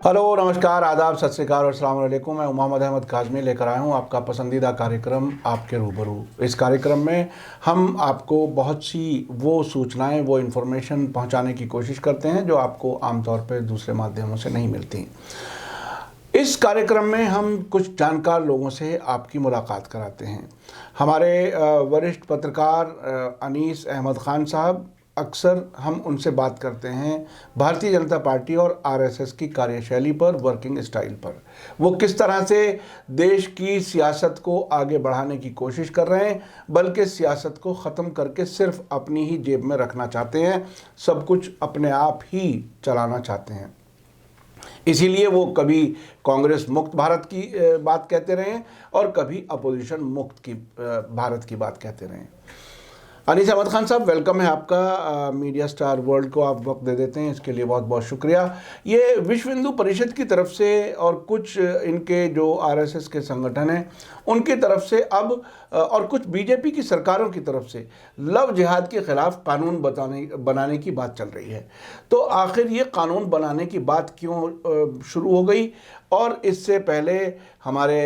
Hello, नमस्कार, आदाब, सत श्री अकाल और अस्सलाम वालेकुम। मैं मोहम्मद अहमद काज़मी लेकर आया हूँ आपका पसंदीदा कार्यक्रम आपके रूबरू। इस कार्यक्रम में हम आपको बहुत सी वो सूचनाएं, वो इन्फॉर्मेशन पहुँचाने की कोशिश करते हैं जो आपको आमतौर पर दूसरे माध्यमों से नहीं मिलती। इस कार्यक्रम में हम कुछ जानकार लोगों से आपकी मुलाकात कराते हैं। हमारे वरिष्ठ पत्रकार अनीस अहमद ख़ान साहब, अक्सर हम उनसे बात करते हैं भारतीय जनता पार्टी और आरएसएस की कार्यशैली पर, वर्किंग स्टाइल पर। वो किस तरह से देश की सियासत को आगे बढ़ाने की कोशिश कर रहे हैं, बल्कि सियासत को ख़त्म करके सिर्फ अपनी ही जेब में रखना चाहते हैं, सब कुछ अपने आप ही चलाना चाहते हैं। इसीलिए वो कभी कांग्रेस मुक्त भारत की बात कहते रहे हैं और कभी अपोजिशन मुक्त की भारत की बात कहते रहे हैं। अनीस अहमद खान साहब, वेलकम है आपका। मीडिया स्टार वर्ल्ड को आप वक्त दे देते हैं, इसके लिए बहुत बहुत शुक्रिया। ये विश्व हिंदू परिषद की तरफ से और कुछ इनके जो आरएसएस के संगठन हैं उनकी तरफ से अब, और कुछ बीजेपी की सरकारों की तरफ से लव जिहाद के ख़िलाफ़ कानून बनाने की बात चल रही है। तो आखिर ये कानून बनाने की बात क्यों शुरू हो गई? और इससे पहले हमारे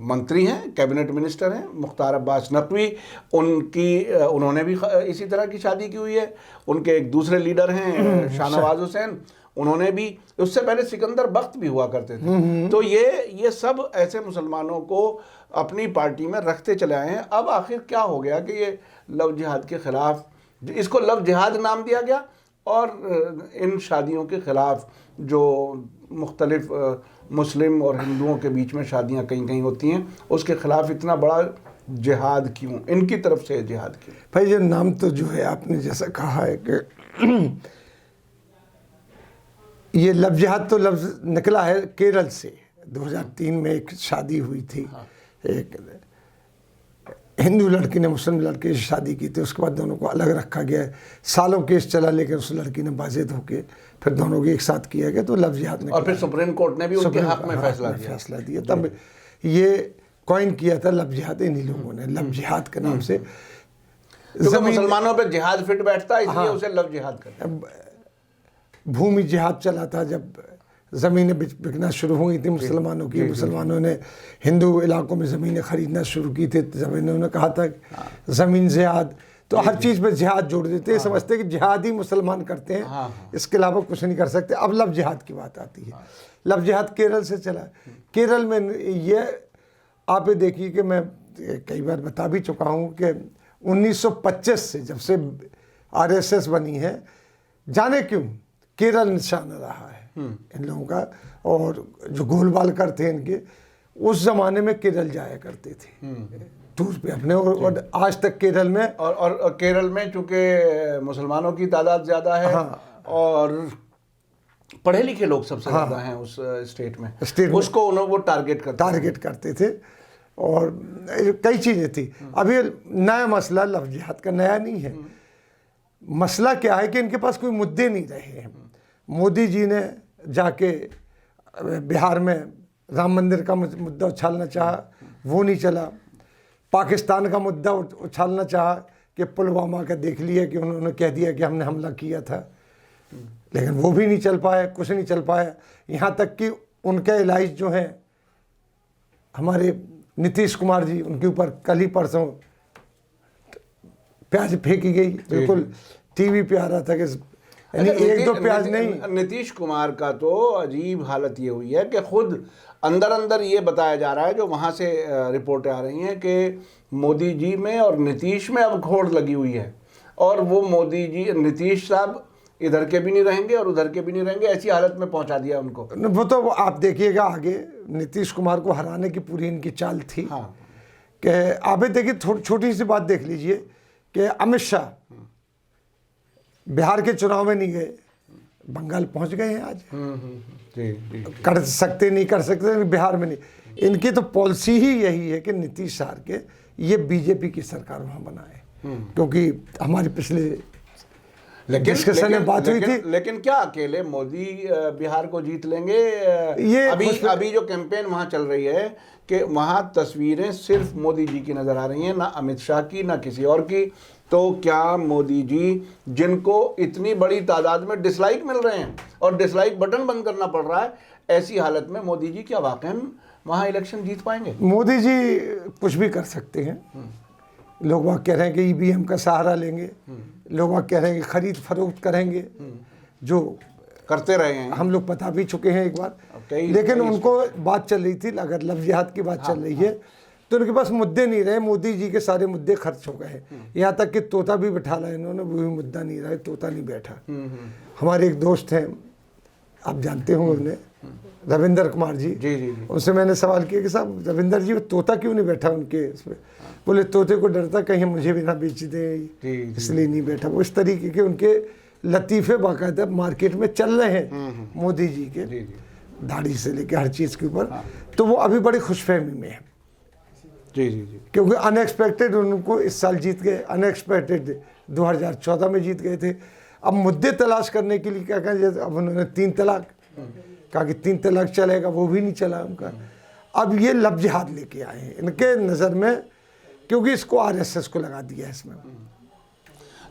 मंत्री हैं, कैबिनेट मिनिस्टर हैं मुख्तार अब्बास नकवी, उन्होंने भी इसी तरह की शादी की हुई है। उनके एक दूसरे लीडर हैं शाहनवाज हुसैन, उन्होंने भी, उससे पहले सिकंदर बख्त भी हुआ करते थे। तो ये सब ऐसे मुसलमानों को अपनी पार्टी में रखते चले आए हैं। अब आखिर क्या हो गया कि ये लव जिहाद के ख़िलाफ़, इसको लव जिहाद नाम दिया गया, और इन शादियों के ख़िलाफ़ जो मुख्तलिफ मुस्लिम और हिंदुओं के बीच में शादियां कहीं कहीं होती हैं, उसके ख़िलाफ़ इतना बड़ा जिहाद क्यों, इनकी तरफ से जिहाद क्यों? भाई ये नाम तो जो है आपने जैसा कहा है कि ये लव जिहाद तो लफ्ज़ निकला है केरल से। 2003 में एक शादी हुई थी। एक हिंदू लड़की ने मुस्लिम लड़के से शादी की थी, उसके बाद दोनों को अलग रखा गया। सालों केस चला, लेकिन उस लड़की ने बाजिद होके फिर दोनों को एक साथ किया गया, तो लव जिहाद और फिर सुप्रीम कोर्ट ने भी उनके हक में फैसला दिया। तब ये कॉइन किया था लव जिहाद इन्हीं लोगों ने, लव जिहाद के नाम से। मुसलमानों पे जिहाद फिट बैठता है, इसलिए उसे लव जिहाद करते। भूमि जिहाद चला था जब ज़मीनें बिकना शुरू हुई थी मुसलमानों की। मुसलमानों ने हिंदू इलाकों में ज़मीनें ख़रीदना शुरू की थी, जब इन्होंने कहा था ज़मीन जिहाद, तो हर चीज़ में जिहाद जोड़ देते हैं। समझते कि जिहाद ही मुसलमान करते हैं, इसके अलावा कुछ नहीं कर सकते। अब लव जिहाद की बात आती है। लव जिहाद केरल से चला। केरल में ये आप ये देखिए कि मैं कई बार बता भी चुका हूँ कि 1925 से जब से आरएसएस बनी है, जाने क्यों केरल निशाना रहा है इन लोगों का। और जो गोलबालकर थे इनके, उस ज़माने में केरल जाया करते थे टूर पे अपने, और आज तक केरल में, और केरल में चूँकि मुसलमानों की तादाद ज़्यादा है, और पढ़े लिखे लोग सबसे ज़्यादा हैं उस स्टेट में, उसको वो टारगेट करते थे। और कई चीज़ें थी। अभी नया मसला लव जिहाद का नया नहीं है। मसला क्या है कि इनके पास कोई मुद्दे नहीं रहे हैं। मोदी जी ने जाके बिहार में राम मंदिर का मुद्दा उछालना चाहा, वो नहीं चला। पाकिस्तान का मुद्दा उछालना चाहा कि पुलवामा का देख लिया कि उन्होंने कह दिया कि हमने हमला किया था, लेकिन वो भी नहीं चल पाया, कुछ नहीं चल पाया। यहाँ तक कि उनका इलाज जो है, हमारे नीतीश कुमार जी, उनके ऊपर कल ही परसों प्याज फेंकी गई, बिल्कुल टीवी पे आ रहा था कि एक दो प्याज नहीं। नीतीश कुमार का तो अजीब हालत ये हुई है कि खुद अंदर अंदर ये बताया जा रहा है, जो वहाँ से रिपोर्टें आ रही हैं कि मोदी जी में और नीतीश में अब घोड़ लगी हुई है, और वो मोदी जी, नीतीश साहब इधर के भी नहीं रहेंगे और उधर के भी नहीं रहेंगे, ऐसी हालत में पहुँचा दिया उनको। वो तो आप देखिएगा आगे, नीतीश कुमार को हराने की पूरी इनकी चाल थी। कि आप देखिए, छोटी सी बात देख लीजिए कि अमित शाह बिहार के चुनाव में नहीं गए, बंगाल पहुंच गए हैं आज। कर सकते नहीं कर सकते, बिहार में नहीं। इनकी तो पॉलिसी ही यही है कि नीतीश सर के ये बीजेपी की सरकार वहाँ बनाए, क्योंकि हमारे पिछले डिस्कशन में बात हुई थी। लेकिन क्या अकेले मोदी बिहार को जीत लेंगे? ये अभी जो कैंपेन वहाँ चल रही है कि वहाँ तस्वीरें सिर्फ मोदी जी की नज़र आ रही हैं, ना अमित शाह की ना किसी और की। तो क्या मोदी जी, जिनको इतनी बड़ी तादाद में डिसलाइक मिल रहे हैं और डिसलाइक बटन बंद करना पड़ रहा है, ऐसी हालत में मोदी जी क्या वाकई वहाँ इलेक्शन जीत पाएंगे? मोदी जी कुछ भी कर सकते हैं। लोग वहाँ कह रहे हैं कि ईवीएम का सहारा लेंगे, लोग वहाँ कह रहे हैं कि खरीद फरोख्त करेंगे, जो करते रहे हैं, हम लोग बता भी चुके हैं एक बार। लेकिन उनको बात चल रही थी, अगर लव जिहाद की बात चल रही है तो उनके पास मुद्दे नहीं रहे। मोदी जी के सारे मुद्दे खर्च हो गए, यहाँ तक कि तोता भी बैठा ला इन्होंने, वो भी मुद्दा नहीं रहा, तोता नहीं बैठा। हमारे एक दोस्त हैं, आप जानते होंगे उन्हें, रविंदर कुमार जी। उनसे मैंने सवाल किया कि साहब रविंदर जी, वो तोता क्यों नहीं बैठा उनके इसमें? बोले तोते को डरता कहीं मुझे भी ना बेच दे, इसलिए नहीं बैठा। वो इस तरीके के उनके लतीफ़े बाकायदा मार्केट में चल रहे हैं मोदी जी के, दाढ़ी से लेकर हर चीज़ के ऊपर। तो वो अभी बड़ी खुशफहमी में है। क्योंकि अनएक्सपेक्टेड उनको इस साल जीत गए, अनएक्सपेक्टेड 2014 में जीत गए थे। अब मुद्दे तलाश करने के लिए क्या कहें, जैसे अब उन्होंने 3 तलाक कहा कि 3 तलाक चलेगा, वो भी नहीं चला उनका। अब ये लव जिहाद लेके आए हैं इनके नज़र में, क्योंकि इसको आरएसएस को लगा दिया है इसमें।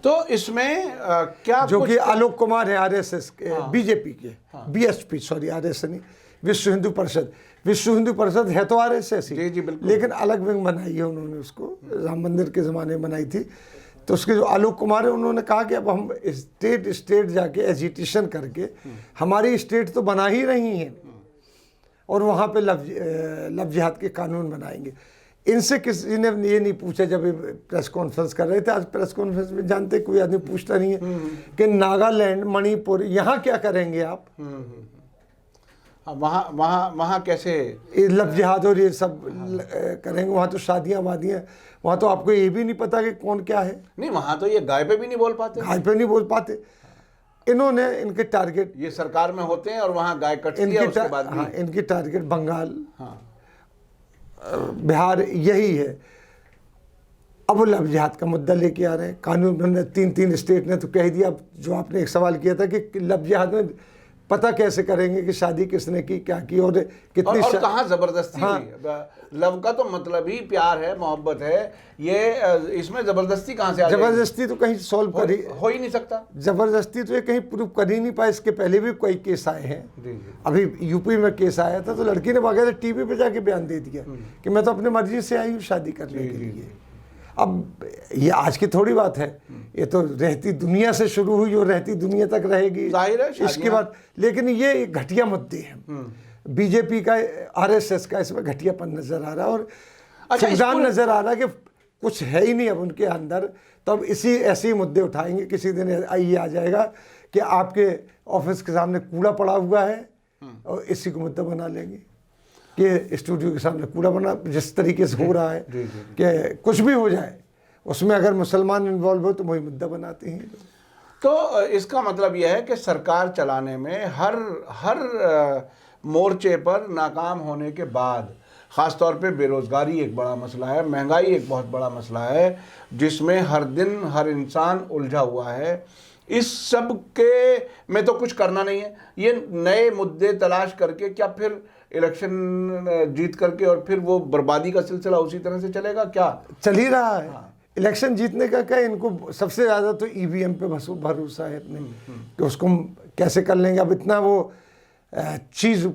तो इसमें क्या, जो कि आलोक कुमार है आरएसएस के, बीजेपी के, बीएसपी, सॉरी आरएसएस नहीं, विश्व हिंदू परिषद। विश्व हिंदू परिषद है तो आरएसएस ही, लेकिन अलग विंग बनाई है उन्होंने, उसको राम मंदिर के ज़माने में बनाई थी। तो उसके जो आलोक कुमार है, उन्होंने कहा कि अब हम स्टेट जाके एजिटेशन करके हमारी स्टेट तो बना ही रही हैं और वहाँ पे लव जिहाद के कानून बनाएंगे। इनसे किसी ने ये नहीं पूछा जब ये प्रेस कॉन्फ्रेंस कर रहे थे। आज प्रेस कॉन्फ्रेंस में जानते कोई आदमी पूछता नहीं है कि नागालैंड, मणिपुर, यहाँ क्या करेंगे आप? वहाँ कैसे लव जिहाद और ये सब करेंगे? वहाँ तो शादियाँ वादियाँ, वहाँ तो आपको ये भी नहीं पता कि कौन क्या है। नहीं, वहाँ तो ये गाय पे भी नहीं बोल पाते, गाय पे नहीं बोल पाते। इन्होंने इनके टारगेट, ये सरकार में होते हैं और वहाँ गाय कटती है उसके बाद भी। हाँ, इनकी टारगेट बंगाल, बिहार यही है। अब वो लव जिहाद का मुद्दा लेके आ रहे हैं। कानून ने 3 स्टेट ने तो कह दिया। अब जो आपने एक सवाल किया था कि लव जिहाद में पता कैसे करेंगे कि शादी किसने की, क्या की और कितनी और कहाँ जबरदस्ती हुई? लव का तो मतलब ही प्यार है, मोहब्बत है। ये इसमें जबरदस्ती कहाँ से आ जाएगी? जबरदस्ती तो कहीं सॉल्व हो ही नहीं सकता। जबरदस्ती तो ये कहीं प्रूव कर ही नहीं पाए। इसके पहले भी कई केस आए हैं। अभी यूपी में केस आया था तो लड़की ने बाकायदा टीवी पे जाके बयान दे दिया कि मैं तो अपनी मर्जी से आई हूँ शादी करने के लिए। अब ये आज की थोड़ी बात है, ये तो रहती दुनिया से शुरू हुई और रहती दुनिया तक रहेगी, जाहिर है इसके बाद। लेकिन ये घटिया मुद्दे हैं। बीजेपी का, आरएसएस का इसमें घटियापन नजर आ रहा है और फुकदान नजर आ रहा है कि कुछ है ही नहीं अब उनके अंदर। तो अब ऐसे ही मुद्दे उठाएंगे। किसी दिन ये आ जाएगा कि आपके ऑफिस के सामने कूड़ा पड़ा हुआ है और इसी को मुद्दा बना लेंगे कि स्टूडियो के सामने कूड़ा बना, जिस तरीके से हो रहा है कि कुछ भी हो जाए उसमें अगर मुसलमान इन्वॉल्व हो तो वही मुद्दा बनाते हैं। तो इसका मतलब यह है कि सरकार चलाने में हर मोर्चे पर नाकाम होने के बाद, ख़ास तौर पे बेरोज़गारी एक बड़ा मसला है, महंगाई एक बहुत बड़ा मसला है, जिसमें हर दिन हर इंसान उलझा हुआ है। इस सब के में तो कुछ करना नहीं है। ये नए मुद्दे तलाश करके क्या फिर इलेक्शन जीत करके और फिर वो बर्बादी का सिलसिला उसी तरह से चलेगा? क्या चल ही रहा है। इलेक्शन जीतने का क्या, इनको सबसे ज़्यादा तो ईवीएम पे भरोसा है अपने कि उसको कैसे कर लेंगे। अब इतना वो चीज़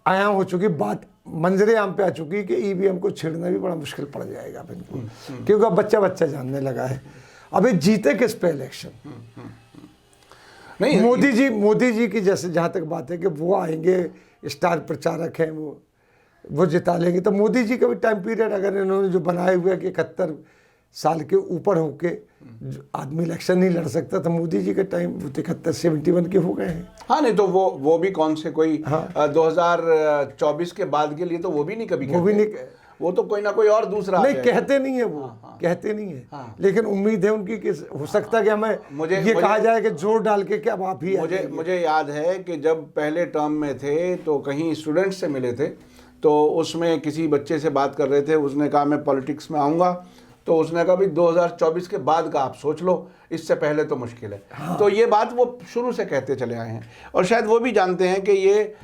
आया हो चुकी, बात मंजरे आम पे आ चुकी कि ईवीएम को छेड़ना भी बड़ा मुश्किल पड़ जाएगा अब इनको, क्योंकि अब बच्चा जानने लगा है। अभी जीते किस पे इलेक्शन? नहीं, मोदी जी की जैसे जहाँ तक बात है कि वो आएंगे, स्टार प्रचारक हैं, वो जिता लेंगे। तो मोदी जी का भी टाइम पीरियड अगर इन्होंने जो बनाए हुए कि 71 साल के ऊपर होके आदमी इलेक्शन नहीं लड़ सकता, तो मोदी जी का टाइम 71 के हो गए हैं। हाँ, नहीं तो वो भी कौन से कोई 2024 के बाद के लिए तो वो भी नहीं कभी वो भी नहीं, वो तो कोई ना कोई और दूसरा नहीं कहते नहीं है वो। कहते नहीं है। लेकिन उम्मीद है उनकी कि हो सकता है कि हमें ये कहा जाए कि जोर डाल के कि अब आप ही मुझे याद है कि जब पहले टर्म में थे तो कहीं स्टूडेंट्स से मिले थे, तो उसमें किसी बच्चे से बात कर रहे थे, उसने कहा मैं पॉलिटिक्स में आऊँगा। तो उसने कहा भाई 2024 के बाद का आप सोच लो, इससे पहले तो मुश्किल है। तो ये बात वो शुरू से कहते चले आए हैं और शायद वो भी जानते हैं कि ये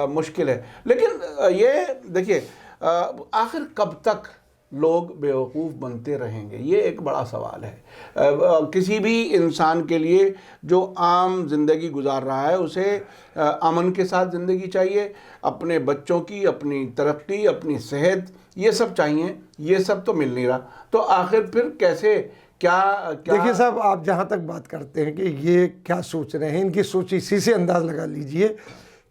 मुश्किल है। लेकिन ये देखिए आखिर कब तक लोग बेवकूफ़ बनते रहेंगे, ये एक बड़ा सवाल है। किसी भी इंसान के लिए जो आम ज़िंदगी गुजार रहा है उसे अमन के साथ ज़िंदगी चाहिए, अपने बच्चों की, अपनी तरक्की, अपनी सेहत, ये सब चाहिए। ये सब तो मिल नहीं रहा, तो आखिर फिर कैसे क्या देखिए साहब, आप जहाँ तक बात करते हैं कि ये क्या सोच रहे हैं, इनकी सोच इसी से अंदाज़ लगा लीजिए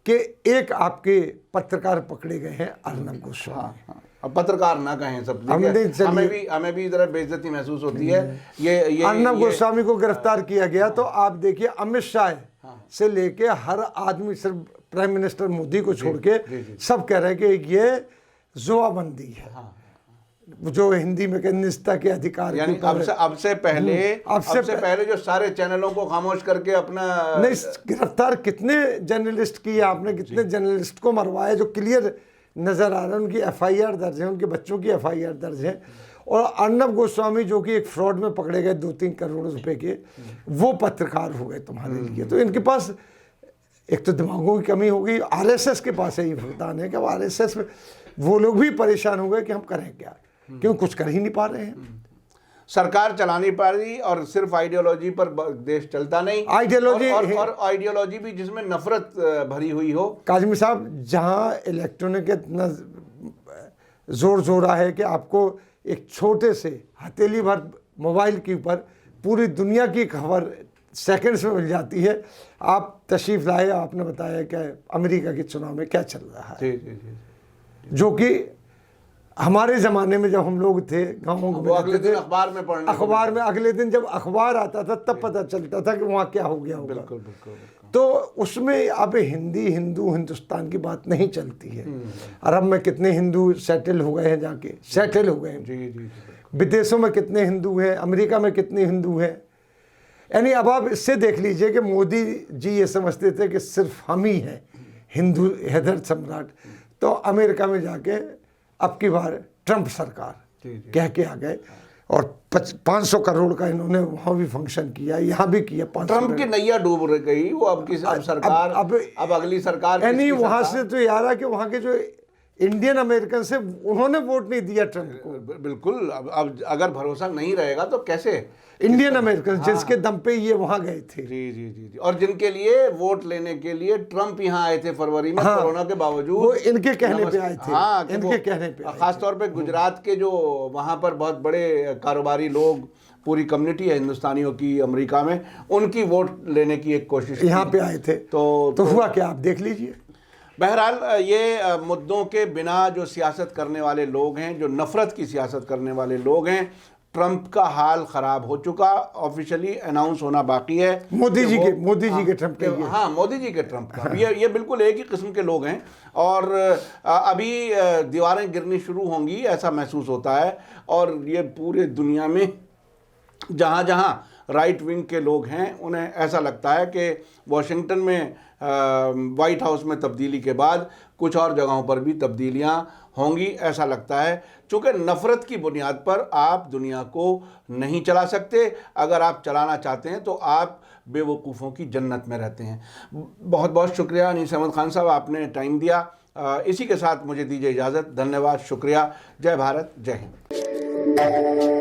कि एक आपके पत्रकार पकड़े गए हैं, अर्नब गोस्वामी। हाँ, अब पत्रकार ना कहें सब, हमें भी इधर बेइज्जती महसूस होती है। ये अर्नब गोस्वामी को गिरफ्तार किया गया, तो आप देखिए अमित शाह से लेके हर आदमी, सिर्फ प्राइम मिनिस्टर मोदी को छोड़ के सब कह रहे हैं कि ये जुआबंदी है। जो हिंदी में कहते निष्ठा के अधिकार, यानी अब से पहले जो सारे चैनलों को खामोश करके अपना नहीं, गिरफ्तार कितने जर्नलिस्ट किए आपने, कितने जर्नलिस्ट को मरवाया जो क्लियर नज़र आ रहा है, उनकी एफआईआर दर्ज है, उनके बच्चों की एफआईआर दर्ज है। और अर्नब गोस्वामी जो कि एक फ्रॉड में पकड़े गए 2-3 करोड़ रुपए के, वो पत्रकार हो गए तुम्हारे लिए। तो इनके पास एक तो दिमागों की कमी हो गई, आरएसएस के पास यही भुगतान है कि अब आरएसएस में वो लोग भी परेशान हो गए कि हम करें क्या, क्यों कुछ कर ही नहीं पा रहे हैं। सरकार चला नहीं पा रही और सिर्फ आइडियोलॉजी पर देश चलता नहीं, आइडियोलॉजी और आइडियोलॉजी भी जिसमें नफरत भरी हुई हो। काजमी साहब, जहां इलेक्ट्रॉनिक इतना जोर जोरा है कि आपको एक छोटे से हथेली भर मोबाइल के ऊपर पूरी दुनिया की खबर सेकंड्स में मिल जाती है। आप तशरीफ लाए, आपने बताया कि अमेरिका के चुनाव में क्या चल रहा है, जो कि हमारे ज़माने में जब हम लोग थे गाँवों में, अगले दिन अखबार में पढ़ने, अखबार में अगले दिन जब अखबार आता था तब पता चलता था कि वहाँ क्या हो गया होगा। बिल्कुल। तो उसमें अब हिंदी, हिंदू, हिंदुस्तान की बात नहीं चलती है। अरब में कितने हिंदू सेटल हो गए हैं, जाके सेटल हो गए हैं। जी। विदेशों में कितने हिंदू हैं, अमेरिका में कितने हिंदू हैं। यानी अब आप इससे देख लीजिए कि मोदी जी ये समझते थे कि सिर्फ हम ही हैं हिंदू हैदर सम्राट, तो अमेरिका में जाके अब की बार ट्रंप सरकार कह के आ गए और 500 करोड़ का इन्होंने वहाँ भी फंक्शन किया, यहाँ भी किया। ट्रंप की नैया डूब गई, वो अब सरकार, अब अगली सरकार, यानी वहाँ से तो यार है कि वहाँ के जो इंडियन अमेरिकन से उन्होंने वोट नहीं दिया ट्रंप को। बिल्कुल। अब अगर भरोसा नहीं रहेगा तो कैसे इंडियन अमेरिकन, जिसके दम पे ये वहाँ गए थे। जी। और जिनके लिए वोट लेने के लिए ट्रंप यहाँ आए थे फरवरी में, कोरोना के बावजूद, वो इनके कहने पे आए थे। हाँ, इनके कहने पे, खासतौर पे गुजरात के जो वहाँ पर बहुत बड़े कारोबारी लोग, पूरी कम्युनिटी है हिंदुस्तानियों की अमेरिका में, उनकी वोट लेने की एक कोशिश यहाँ पे आए थे। तो हुआ क्या, आप देख लीजिए। बहरहाल ये मुद्दों के बिना जो सियासत करने वाले लोग हैं, जो नफरत की सियासत करने वाले लोग हैं, ट्रंप का हाल ख़राब हो चुका, ऑफिशियली अनाउंस होना बाकी है। मोदी जी के ट्रंप के, हाँ, मोदी जी के ट्रंप का। ये बिल्कुल एक ही किस्म के लोग हैं और अभी दीवारें गिरनी शुरू होंगी ऐसा महसूस होता है। और ये पूरे दुनिया में जहाँ जहाँ राइट विंग के लोग हैं, उन्हें ऐसा लगता है कि वॉशिंगटन में वाइट हाउस में तब्दीली के बाद कुछ और जगहों पर भी तब्दीलियां होंगी, ऐसा लगता है। चूँकि नफ़रत की बुनियाद पर आप दुनिया को नहीं चला सकते। अगर आप चलाना चाहते हैं तो आप बेवकूफ़ों की जन्नत में रहते हैं। बहुत बहुत शुक्रिया अनीस अहमद खान साहब, आपने टाइम दिया। इसी के साथ मुझे दीजिए इजाज़त। धन्यवाद, शुक्रिया। जय भारत, जय हिंद।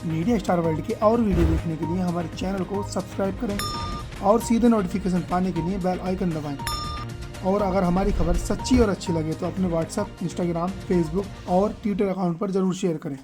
मीडिया स्टार वर्ल्ड के और वीडियो देखने के लिए हमारे चैनल को सब्सक्राइब करें और सीधे नोटिफिकेशन पाने के लिए बेल आइकन दबाएं। और अगर हमारी खबर सच्ची और अच्छी लगे तो अपने व्हाट्सएप, इंस्टाग्राम, फेसबुक और ट्विटर अकाउंट पर ज़रूर शेयर करें।